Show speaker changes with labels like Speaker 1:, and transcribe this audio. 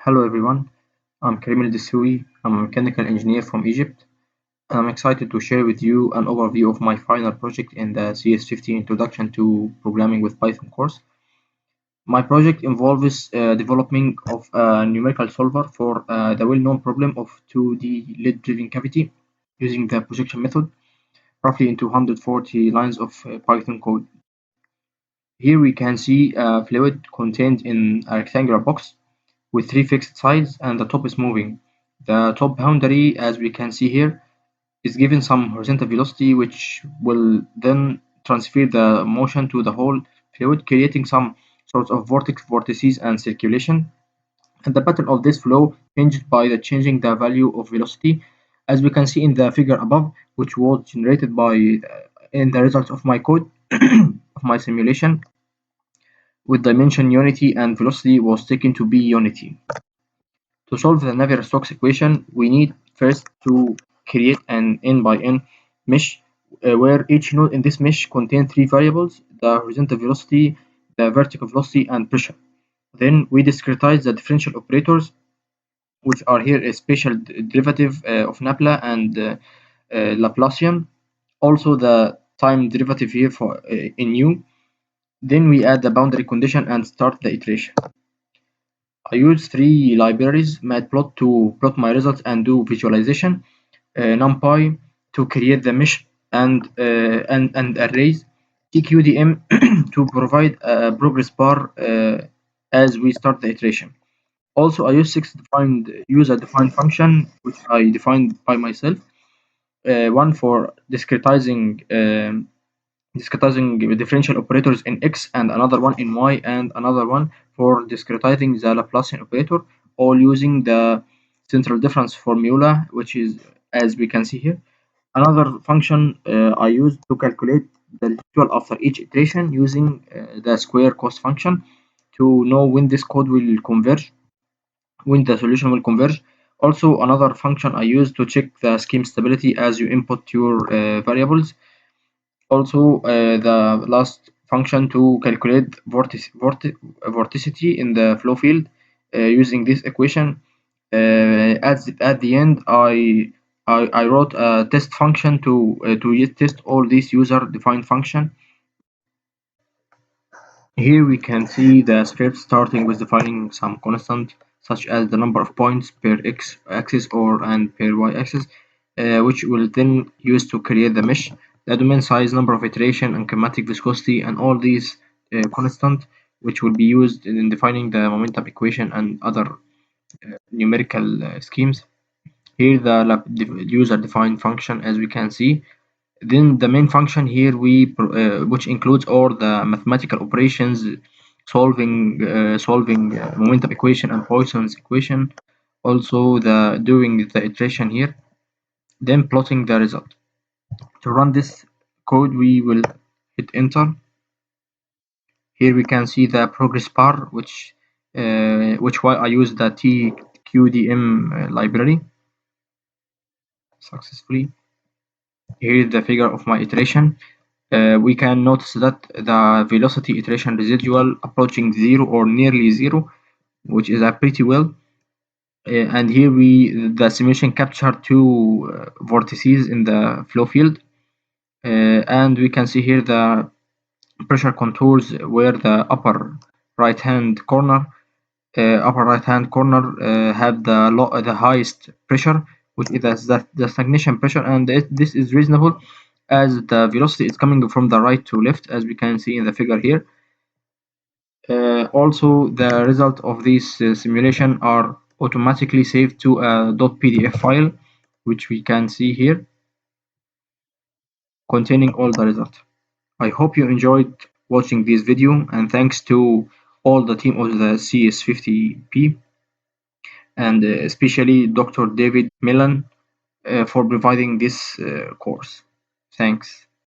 Speaker 1: Hello everyone, I'm Karim El-Dissoui. I'm a mechanical engineer from Egypt, and I'm excited to share with you an overview of my final project in the CS50 Introduction to Programming with Python course. My project involves developing of a numerical solver for the well-known problem of 2D lid-driven cavity using the projection method, roughly in 240 lines of Python code. Here we can see a fluid contained in a rectangular box with three fixed sides and the top is moving. The top boundary, as we can see here, is given some horizontal velocity which will then transfer the motion to the whole fluid, creating some sorts of vortices and circulation. And the pattern of this flow changed by the changing the value of velocity, as we can see in the figure above, which was generated by in the results of my code of my simulation, with dimension unity and velocity was taken to be unity. To solve the Navier-Stokes equation, we need first to create an n-by-n mesh where each node in this mesh contains three variables: the horizontal velocity, the vertical velocity, and pressure. Then we discretize the differential operators, which are here a special derivative of Nabla and Laplacian. Also the time derivative here for in U. Then we add the boundary condition and start the iteration. I use three libraries: Matplot to plot my results and do visualization, NumPy to create the mesh and arrays, TQDM to provide a progress bar as we start the iteration. Also, I use six defined user-defined function which I defined by myself. One for discretizing differential operators in X, and another one in Y, and another one for discretizing the Laplacian operator, all using the central difference formula, which is as we can see here. Another function I use to calculate the residual after each iteration using the square cost function to know when this code will converge, when the solution will converge. Also, another function I use to check the scheme stability as you input your variables. Also, the last function to calculate vorticity in the flow field using this equation. At the end, I wrote a test function to test all these user-defined function. Here we can see the script starting with defining some constant such as the number of points per x-axis and per y-axis, which will then use to create the mesh, the domain size, number of iteration, and kinematic viscosity, and all these constant which will be used in defining the momentum equation and other numerical schemes. Here the user-defined function, as we can see. Then the main function here which includes all the mathematical operations, solving momentum equation and Poisson's equation. Also the doing the iteration here, then plotting the result. To run this code, we will hit enter. Here we can see the progress bar, which why I use the TQDM library successfully. Here is the figure of my iteration. We can notice that the velocity iteration residual approaching zero or nearly zero, which is pretty well. And here the simulation captured two vortices in the flow field, and we can see here the pressure contours where the upper right hand corner have the highest pressure, which is the stagnation pressure, and this is reasonable as the velocity is coming from the right to left, as we can see in the figure here. Also, the result of this simulation are automatically saved to a .pdf file, which we can see here, containing all the results. I hope you enjoyed watching this video, and thanks to all the team of the CS50P, and especially Dr. David Millan for providing this course. Thanks.